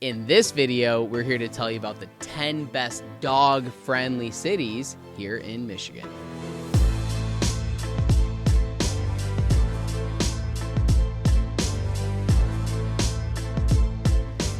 In this video, we're here to tell you about the 10 best dog-friendly cities here in Michigan.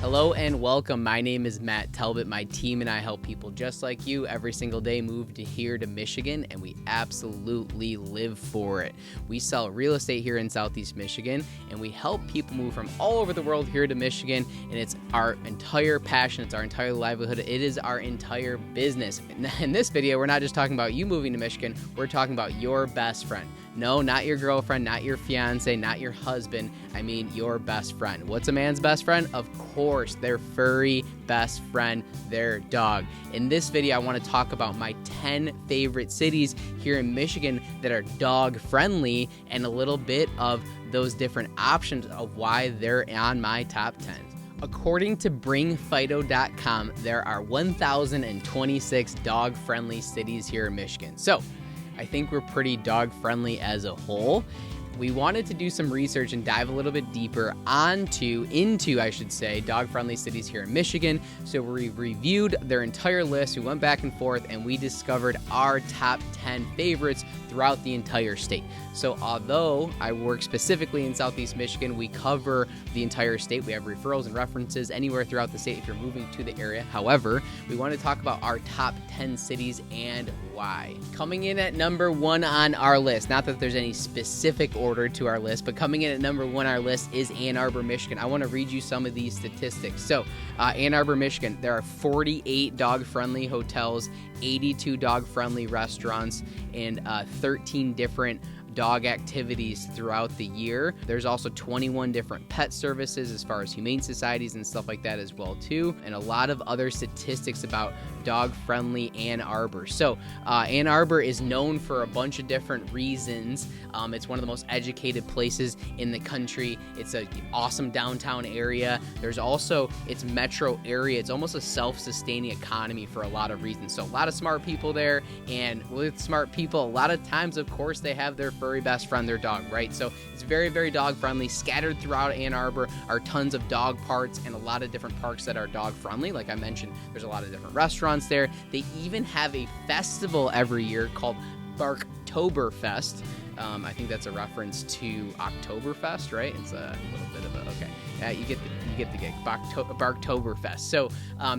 Hello and welcome. My name is Matt Talbot. My team and I help people just like you every single day move here to Michigan, and we absolutely live for it. We sell real estate here in Southeast Michigan, and we help people move from all over the world here to Michigan, and it's our entire passion. It's our entire livelihood. It is our entire business. In this video, we're not just talking about you moving to Michigan. We're talking about your best friend. No, not your girlfriend, not your fiance, not your husband. I mean your best friend. What's a man's best friend? Of course, their furry best friend, their dog. In this video, I want to talk about my 10 favorite cities here in Michigan that are dog friendly and a little bit of those different options of why they're on my top 10. According to bringfido.com, there are 1,026 dog-friendly cities here in Michigan. So, I think we're pretty dog-friendly as a whole. We wanted to do some research and dive a little bit deeper into dog-friendly cities here in Michigan. So we reviewed their entire list, we went back and forth, and we discovered our top 10 favorites throughout the entire state. So although I work specifically in Southeast Michigan, we cover the entire state. We have referrals and references anywhere throughout the state if you're moving to the area. However, we want to talk about our top 10 cities and why. Coming in at number 1 on our list, not that there's any specific order to our list, but coming in at number 1 on our list is Ann Arbor, Michigan. I want to read you some of these statistics. So, Ann Arbor, Michigan, there are 48 dog-friendly hotels, 82 dog-friendly restaurants, and 13 different dog activities throughout the year. There's also 21 different pet services as far as humane societies and stuff like that as well too, and a lot of other statistics about dog-friendly Ann Arbor. So Ann Arbor is known for a bunch of different reasons. It's one of the most educated places in the country. It's an awesome downtown area. There's also its metro area. It's almost a self-sustaining economy for a lot of reasons. So a lot of smart people there, and with smart people, a lot of times, of course, they have their furry best friend, their dog, right? So it's very, very dog-friendly. Scattered throughout Ann Arbor are tons of dog parks and a lot of different parks that are dog-friendly. Like I mentioned, there's a lot of different restaurants there. They even have a festival every year called Barktoberfest. I think that's a reference to Oktoberfest, right? It's a little bit of a, okay. You get the gig, Barktoberfest. So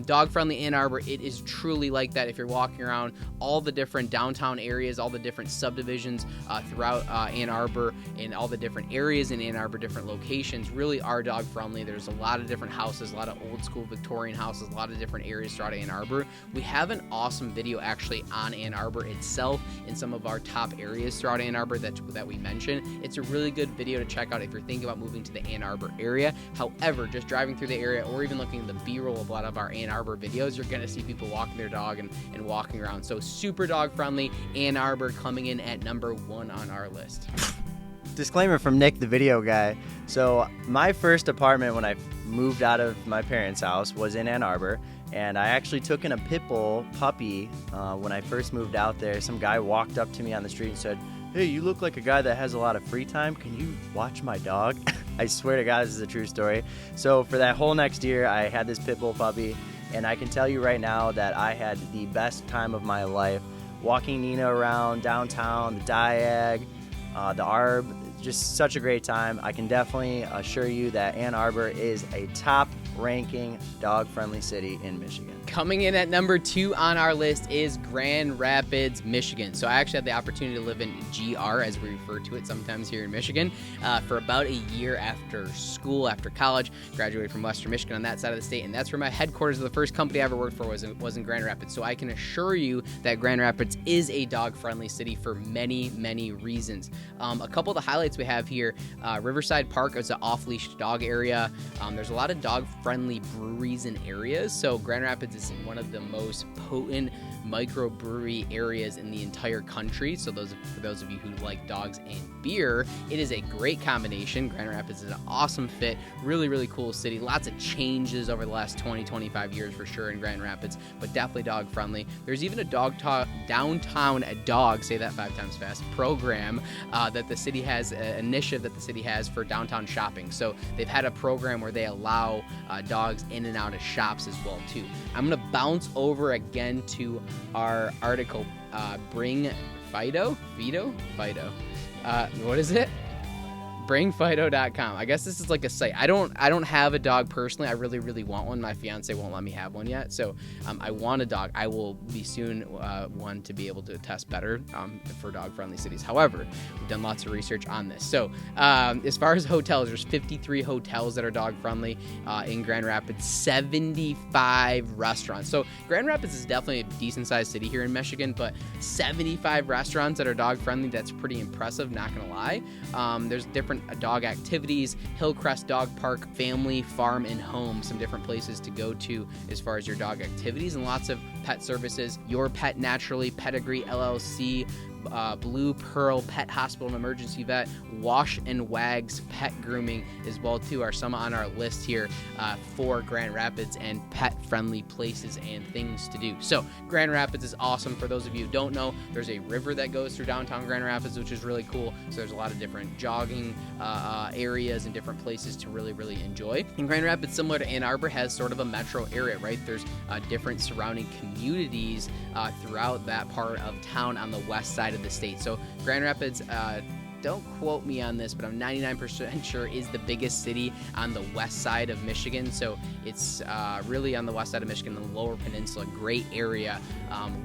dog-friendly Ann Arbor, it is truly like that. If you're walking around all the different downtown areas, all the different subdivisions throughout Ann Arbor, and all the different areas in Ann Arbor, different locations, really are dog-friendly. There's a lot of different houses, a lot of old-school Victorian houses, a lot of different areas throughout Ann Arbor. We have an awesome video actually on Ann Arbor itself in some of our top areas throughout Ann Arbor that we mentioned. It's a really good video to check out if you're thinking about moving to the Ann Arbor area. However, just driving through the area or even looking at the B-roll of a lot of our Ann Arbor videos, you're going to see people walking their dog and walking around. So super dog friendly, Ann Arbor coming in at number 1 on our list. Disclaimer from Nick, the video guy. So my first apartment when I moved out of my parents' house was in Ann Arbor, and I actually took in a pit bull puppy when I first moved out there. Some guy walked up to me on the street and said, "Hey, you look like a guy that has a lot of free time. Can you watch my dog?" I swear to God, this is a true story. So for that whole next year, I had this pit bull puppy, and I can tell you right now that I had the best time of my life walking Nina around downtown, the Diag, the Arb. Just such a great time. I can definitely assure you that Ann Arbor is a top-ranking dog-friendly city in Michigan. Coming in at number 2 on our list is Grand Rapids, Michigan. So I actually had the opportunity to live in GR, as we refer to it sometimes here in Michigan, for about a year after school, after college. Graduated from Western Michigan on that side of the state, and that's where my headquarters of the first company I ever worked for was in Grand Rapids. So I can assure you that Grand Rapids is a dog-friendly city for many, many reasons. A couple of the highlights we have here, Riverside Park is an off-leash dog area. There's a lot of dog-friendly breweries and areas, so Grand Rapids is one of the most potent microbrewery areas in the entire country. So for those of you who like dogs and beer, it is a great combination. Grand Rapids is an awesome fit. Really, really cool city. Lots of changes over the last 20-25 years for sure in Grand Rapids, but definitely dog friendly. There's even a downtown dog, say that 5 times fast, program that the city has, an initiative that the city has for downtown shopping. So they've had a program where they allow dogs in and out of shops as well too. I'm gonna bounce over again to our article, Bring Fido. What is it? BringFido.com. I guess this is like a site. I don't have a dog personally. I really want one. My fiance won't let me have one yet, so I want a dog. I will be soon one to be able to test better for dog-friendly cities. However, we've done lots of research on this. So as far as hotels, there's 53 hotels that are dog-friendly in Grand Rapids, 75 restaurants. So Grand Rapids is definitely a decent-sized city here in Michigan, but 75 restaurants that are dog-friendly, that's pretty impressive, not gonna lie. There's different dog activities, Hillcrest Dog Park, family, farm, and home, some different places to go to as far as your dog activities, and lots of pet services. Your Pet Naturally, Pedigree LLC, Blue Pearl Pet Hospital and Emergency Vet, Wash and Wags Pet Grooming as well too are some on our list here for Grand Rapids and pet-friendly places and things to do. So Grand Rapids is awesome. For those of you who don't know, there's a river that goes through downtown Grand Rapids, which is really cool. So there's a lot of different jogging areas and different places to really enjoy. And Grand Rapids, similar to Ann Arbor, has sort of a metro area, right? There's different surrounding communities throughout that part of town on the west side of the state. So Grand Rapids, don't quote me on this, but I'm 99% sure is the biggest city on the west side of Michigan. So it's really on the west side of Michigan, the Lower Peninsula, great area.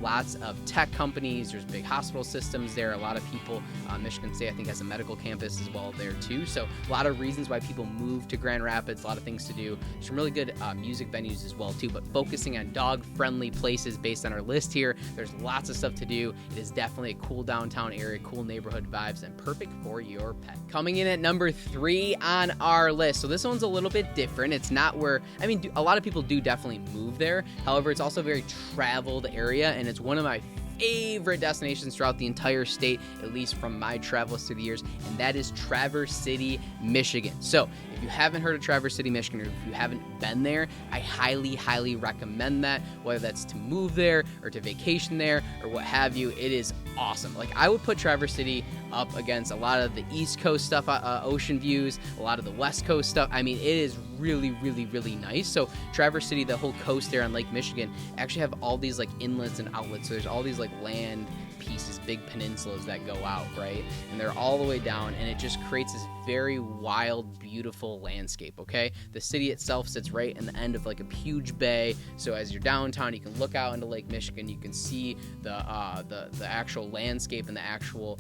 Lots of tech companies. There's big hospital systems there. A lot of people, Michigan State, I think, has a medical campus as well there too. So a lot of reasons why people move to Grand Rapids, a lot of things to do. Some really good music venues as well too, but focusing on dog-friendly places based on our list here. There's lots of stuff to do. It is definitely a cool downtown area, cool neighborhood vibes, and perfect for your pet. Coming in at number 3 on our list. So this one's a little bit different. It's not where, I mean, a lot of people do definitely move there. However, it's also a very traveled area, and it's one of my favorite destinations throughout the entire state, at least from my travels through the years, and that is Traverse City, Michigan. So if you haven't heard of Traverse City, Michigan, or if you haven't been there, I highly recommend that, whether that's to move there or to vacation there or what have you. It is awesome. Like, I would put Traverse City up against a lot of the East Coast stuff, ocean views, a lot of the West Coast stuff. I mean, it is really nice. So Traverse City, the whole coast there on Lake Michigan, actually have all these like inlets and outlets. So there's all these like land pieces, big peninsulas that go out, right? And they're all the way down, and it just creates this very wild, beautiful landscape, okay? The city itself sits right in the end of like a huge bay, so as you're downtown, you can look out into Lake Michigan, you can see the actual landscape and the actual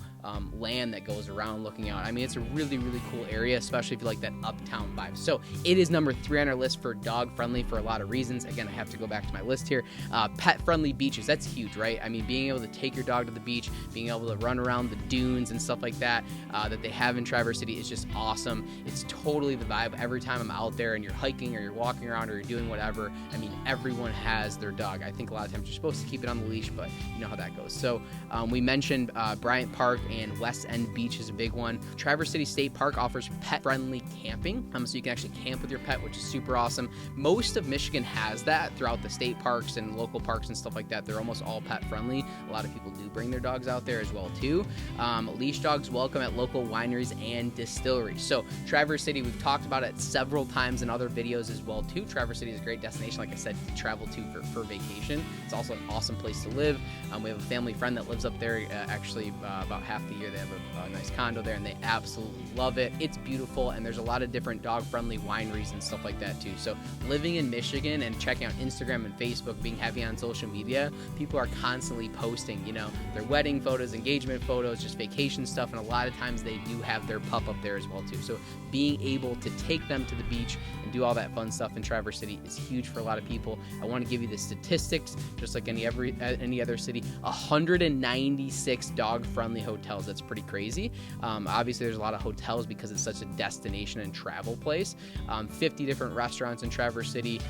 land that goes around looking out. I mean, it's a really cool area, especially if you like that uptown vibe. So it is number 3 on our list for dog-friendly for a lot of reasons. Again, I have to go back to my list here. Pet-friendly beaches, that's huge, right? I mean, being able to take your dog to the beach, being able to run around the dunes and stuff like that that they have in Traverse City is just awesome. It's totally the vibe. Every time I'm out there and you're hiking or you're walking around or you're doing whatever, I mean, everyone has their dog. I think a lot of times you're supposed to keep it on the leash, but you know how that goes. So we mentioned Bryant Park and West End Beach is a big one. Traverse City State Park offers pet-friendly camping, so you can actually camp with your pet, which is super awesome. Most of Michigan has that throughout the state parks and local parks and stuff like that. They're almost all pet-friendly. A lot of people do bring their dogs out there as well too. Leash dogs welcome at local wineries and distilleries. So Traverse City, we've talked about it several times in other videos as well too. Traverse City is a great destination, like I said, to travel to for vacation. It's also an awesome place to live. We have a family friend that lives up there actually about half the year. They have a nice condo there and they absolutely love it. It's beautiful, and there's a lot of different dog-friendly wineries and stuff like that too. So living in Michigan and checking out Instagram and Facebook, being heavy on social media, people are constantly posting, you know, their wedding photos, engagement photos, just vacation stuff, and a lot of times they do have their pup up there as well too. So being able to take them to the beach and do all that fun stuff in Traverse City is huge for a lot of people. I want to give you the statistics, just like any other city. 196 dog-friendly hotels. That's pretty crazy. Obviously, there's a lot of hotels because it's such a destination and travel place. 50 different restaurants in Traverse City.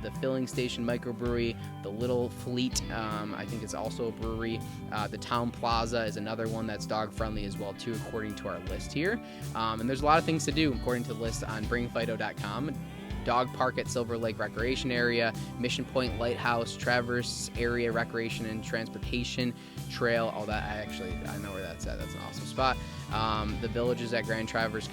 The Filling Station Microbrewery, the Little Fleet, I think it's also a brewery. The Town Plaza is another one that's dog-friendly as well too, according to our list here. And there's a lot of things to do according to the list on BringFido.com. dog park at Silver Lake Recreation Area, Mission Point Lighthouse, Traverse Area Recreation and Transportation Trail. All that, I know where that's at. That's an awesome spot. The villages at Grand Traverse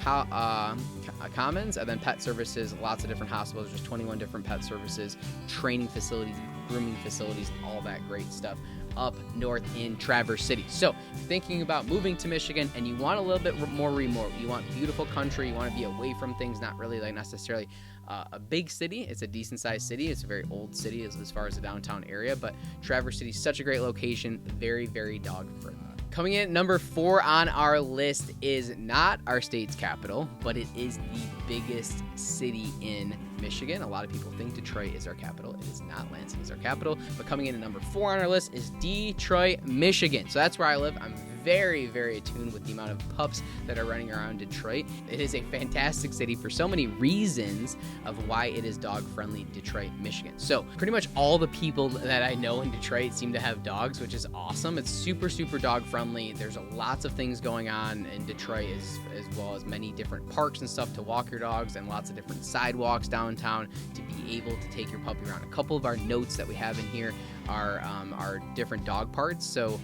Commons, and then pet services, lots of different hospitals. There's 21 different pet services, training facilities, grooming facilities, all that great stuff up north in Traverse City. So if you're thinking about moving to Michigan and you want a little bit more remote, you want beautiful country, you want to be away from things, not really like necessarily a big city. It's a decent sized city. It's a very old city as far as the downtown area, but Traverse City is such a great location, very, very dog friendly. Coming in at number 4 on our list is not our state's capital, but it is the biggest city in Michigan. A lot of people think Detroit is our capital. It is not. Lansing is our capital. But coming in at number 4 on our list is Detroit, Michigan. So that's where I live. I'm very, very attuned with the amount of pups that are running around Detroit. It is a fantastic city for so many reasons of why it is dog-friendly, Detroit, Michigan. So pretty much all the people that I know in Detroit seem to have dogs, which is awesome. It's super, super dog-friendly. There's lots of things going on in Detroit, as well as many different parks and stuff to walk your dogs, and lots of different sidewalks downtown to be able to take your puppy around. A couple of our notes that we have in here are different dog parts. So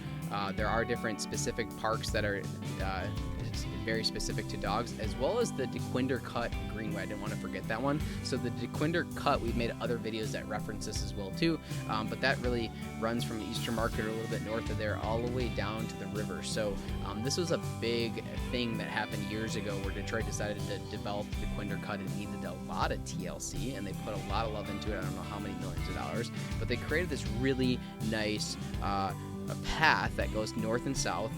there are different specific parks that are very specific to dogs, as well as the DeQuinder Cut Greenway. I didn't want to forget that one. So the DeQuinder Cut, we've made other videos that reference this as well too, but that really runs from Eastern Market a little bit north of there all the way down to the river. So this was a big thing that happened years ago where Detroit decided to develop the DeQuinder Cut and needed a lot of TLC, and they put a lot of love into it. I don't know how many millions of dollars, but they created this really nice a path that goes north and south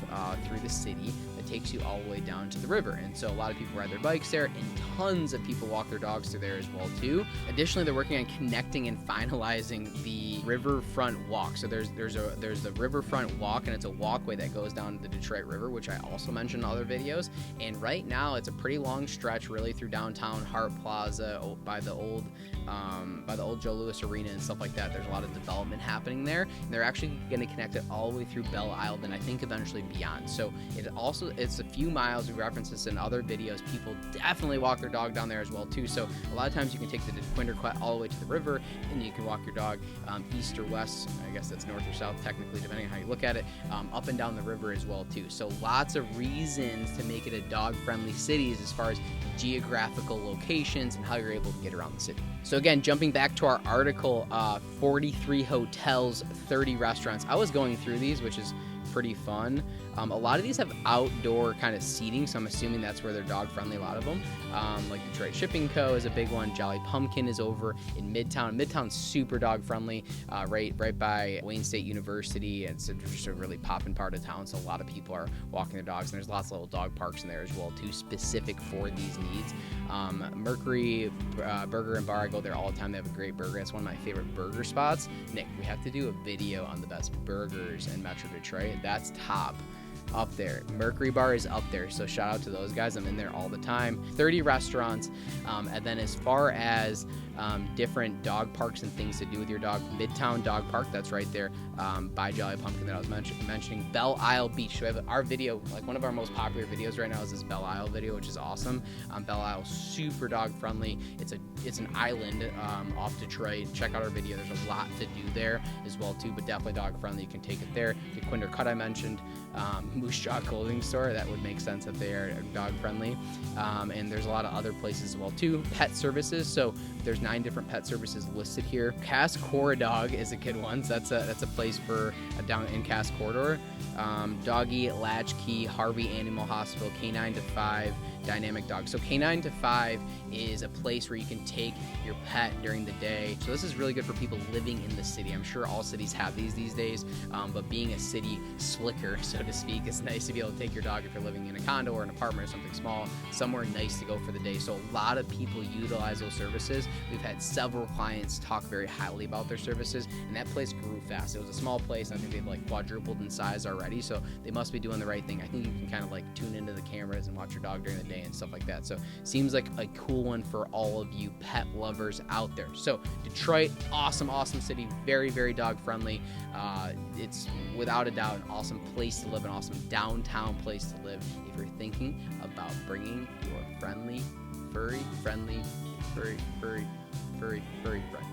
through the city that takes you all the way down to the river. And so a lot of people ride their bikes there, and tons of people walk their dogs through there as well too. Additionally, they're working on connecting and finalizing the riverfront walk. So there's the riverfront walk, and it's a walkway that goes down the Detroit River, which I also mentioned in other videos. And right now it's a pretty long stretch really through downtown Hart Plaza by the old Joe Louis Arena and stuff like that. There's a lot of development happening there, and they're actually going to connect it all the way through Belle Isle, and I think eventually beyond. So it's a few miles. We reference this in other videos. People definitely walk their dog down there as well too. So a lot of times you can take the DeQuinder Cut all the way to the river, and you can walk your dog east or west. I guess that's north or south technically, depending on how you look at it, up and down the river as well too. So lots of reasons to make it a dog-friendly city as far as geographical locations and how you're able to get around the city. So again, jumping back to our article, 43 hotels, 30 restaurants. I was going through these, which is pretty fun. A lot of these have outdoor kind of seating, so I'm assuming that's where they're dog friendly, a lot of them. Like Detroit Shipping Co. is a big one. Jolly Pumpkin is over in Midtown. Midtown's super dog friendly, right by Wayne State University. It's just a really poppin' part of town, so a lot of people are walking their dogs, and there's lots of little dog parks in there as well too, specific for these needs. Mercury Burger and Bar, I go there all the time. They have a great burger. It's one of my favorite burger spots. Nick, we have to do a video on the best burgers in Metro Detroit. That's top up there. Mercury Bar is up there, so shout out to those guys. I'm in there all the time. 30 restaurants, and then as far as different dog parks and things to do with your dog, Midtown Dog Park, that's right there by Jolly Pumpkin that I was mentioning. Belle Isle Beach. So we have our video, like one of our most popular videos right now is this Belle Isle video, which is awesome. Belle Isle, super dog friendly. It's an island off Detroit. Check out our video. There's a lot to do there as well too, but definitely dog friendly. You can take it there. The DeQuinder Cut I mentioned. Moose Jaw Clothing Store, that would make sense that they are dog friendly. And there's a lot of other places as well too. Pet services, so there's 9 different pet services listed here. Cass Corridor is a good one, so that's a place for down in Cass Corridor. Doggy, Latchkey, Harvey Animal Hospital, Canine to 5, Dynamic Dog. So Canine to 5 is a place where you can take your pet during the day. So this is really good for people living in the city. I'm sure all cities have these days, but being a city slicker, so to speak, it's nice to be able to take your dog if you're living in a condo or an apartment or something small, somewhere nice to go for the day. So a lot of people utilize those services. We've had several clients talk very highly about their services, and that place grew fast. It was a small place, and I think they've like quadrupled in size already, so they must be doing the right thing. I think you can kind of like tune into the cameras and watch your dog during the day and stuff like that. So seems like a cool one for all of you pet lovers out there. So Detroit, awesome city, very, very dog friendly. It's without a doubt an awesome place to live, an awesome downtown place to live if you're thinking about bringing your friendly furry friendly, furry friend.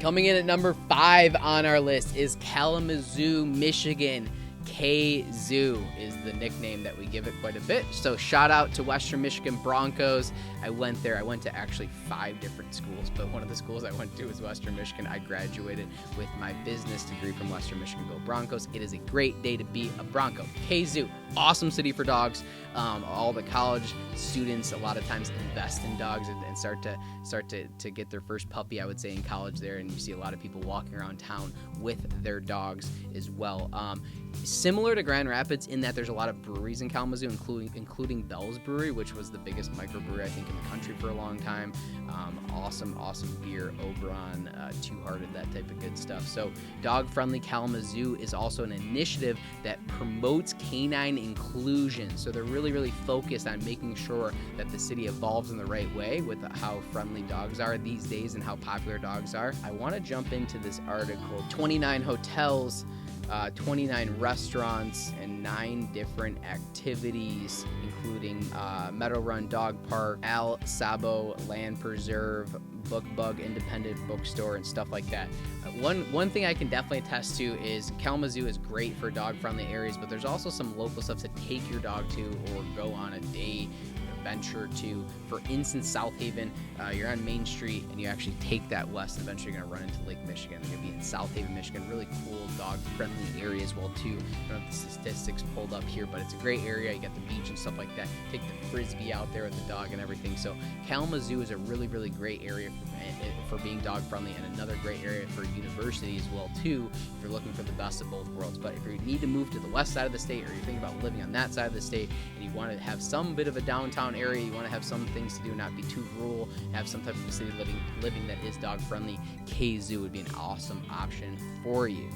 Coming in at number 5 on our list is Kalamazoo, Michigan. K-Zoo is the nickname that we give it quite a bit. So shout out to Western Michigan Broncos. I went there. I went to actually 5 different schools, but one of the schools I went to was Western Michigan. I graduated with my business degree from Western Michigan. Go Broncos. It is a great day to be a Bronco. K-Zoo, awesome city for dogs. All the college students a lot of times invest in dogs and start to get their first puppy, I would say, in college there. And you see a lot of people walking around town with their dogs as well. Similar to Grand Rapids in that there's a lot of breweries in Kalamazoo, including Bell's Brewery, which was the biggest microbrewery I think in the country for a long time. Awesome beer, Oberon, Two Hearted, that type of good stuff. So Dog Friendly Kalamazoo is also an initiative that promotes canine inclusion. So they're really focused on making sure that the city evolves in the right way with how friendly dogs are these days and how popular dogs are. I want to jump into this article. 29 hotels, 29 restaurants, and 9 different activities, including Meadow Run Dog Park, Al Sabo Land Preserve, Book Bug Independent Bookstore, and stuff like that. One thing I can definitely attest to is Kalamazoo is great for dog-friendly areas, but there's also some local stuff to take your dog to or go on a day adventure to. For instance, South Haven, you're on Main Street and you actually take that west, and eventually you're going to run into Lake Michigan. You're going to be in South Haven, Michigan. Really cool dog-friendly area as well, too. I don't have the statistics pulled up here, but it's a great area. You got the beach and stuff like that. Take the Frisbee out there with the dog and everything. So Kalamazoo is a really great area for being dog-friendly, and another great area for university as well, too, if you're looking for the best of both worlds. But if you need to move to the west side of the state, or you're thinking about living on that side of the state, and you want to have some bit of a downtown area, you want to have some things to do, not be too rural, have some type of city living that is dog-friendly, K-Zoo would be an awesome option for you.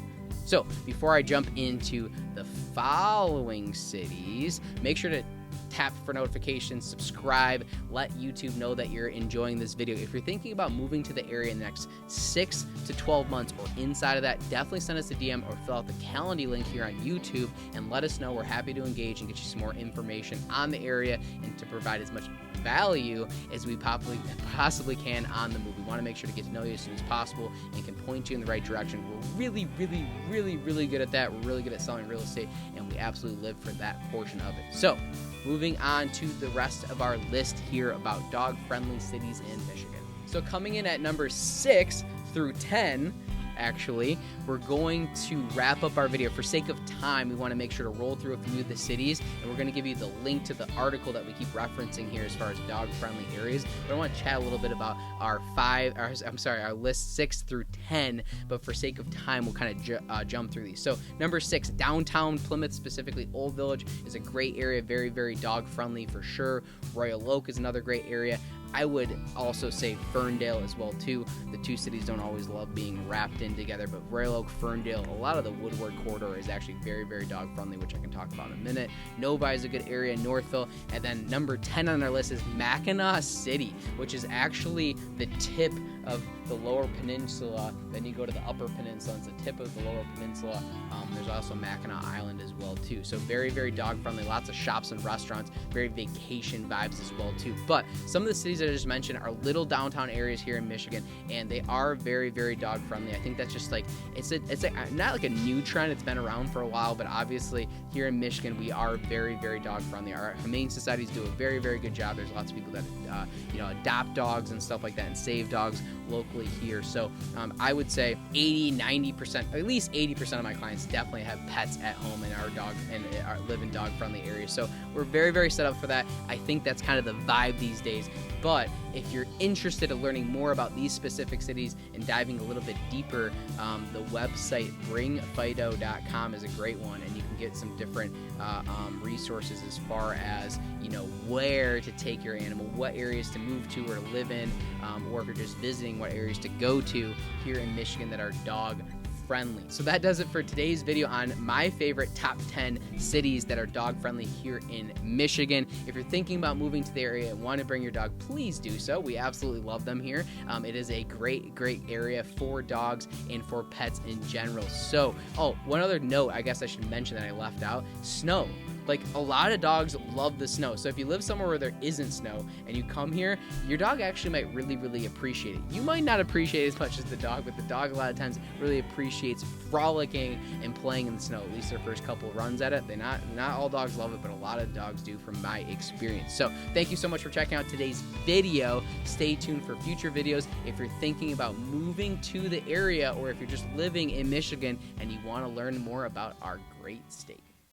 So before I jump into the following cities, make sure to tap for notifications, subscribe, let YouTube know that you're enjoying this video. If you're thinking about moving to the area in the next 6 to 12 months or inside of that, definitely send us a DM or fill out the Calendly link here on YouTube and let us know. We're happy to engage and get you some more information on the area and to provide as much value as we possibly can on the move. We want to make sure to get to know you as soon as possible and can point you in the right direction. We're really good at that. We're really good at selling real estate, and we absolutely live for that portion of it. So moving on to the rest of our list here about dog-friendly cities in Michigan. So coming in at number 6 through 10, actually, we're going to wrap up our video. For sake of time, we want to make sure to roll through a few of the cities, and we're going to give you the link to the article that we keep referencing here as far as dog-friendly areas. But I want to chat a little bit about our list 6 through 10, but for sake of time, we'll kind of jump through these. So number 6, downtown Plymouth, specifically Old Village, is a great area, very dog-friendly for sure. Royal Oak is another great area. I would also say Ferndale as well, too. The two cities don't always love being wrapped in together, but Royal Oak, Ferndale, a lot of the Woodward corridor is actually very dog-friendly, which I can talk about in a minute. Novi is a good area, Northville, and then number 10 on our list is Mackinac City, which is actually the tip of the Lower Peninsula. Then you go to the Upper Peninsula, and it's the tip of the Lower Peninsula. There's also Mackinac Island as well, too. So very dog-friendly, lots of shops and restaurants, very vacation vibes as well, too. But some of the cities that I just mentioned are little downtown areas here in Michigan, and they are very dog-friendly. I think that's just like, it's not like a new trend. It's been around for a while, but obviously here in Michigan, we are very dog-friendly. Our humane societies do a very good job. There's lots of people that adopt dogs and stuff like that and save dogs locally here. So I would say 80-90%, at least 80% of my clients definitely have pets at home and live in dog-friendly areas. So we're very set up for that. I think that's kind of the vibe these days. But if you're interested in learning more about these specific cities and diving a little bit deeper, the website bringfido.com is a great one, and you can get some different resources as far as where to take your animal, what areas to move to or live in, or if you're just visiting, what areas to go to here in Michigan that are dog friendly. So that does it for today's video on my favorite top 10 cities that are dog friendly here in Michigan. If you're thinking about moving to the area and want to bring your dog, please do so. We absolutely love them here. It is a great area for dogs and for pets in general. So, one other note I guess I should mention that I left out: snow. Like, a lot of dogs love the snow. So if you live somewhere where there isn't snow and you come here, your dog actually might really appreciate it. You might not appreciate it as much as the dog, but the dog a lot of times really appreciates frolicking and playing in the snow, at least their first couple runs at it. Not all dogs love it, but a lot of dogs do from my experience. So thank you so much for checking out today's video. Stay tuned for future videos. If you're thinking about moving to the area, or if you're just living in Michigan and you want to learn more about our great state.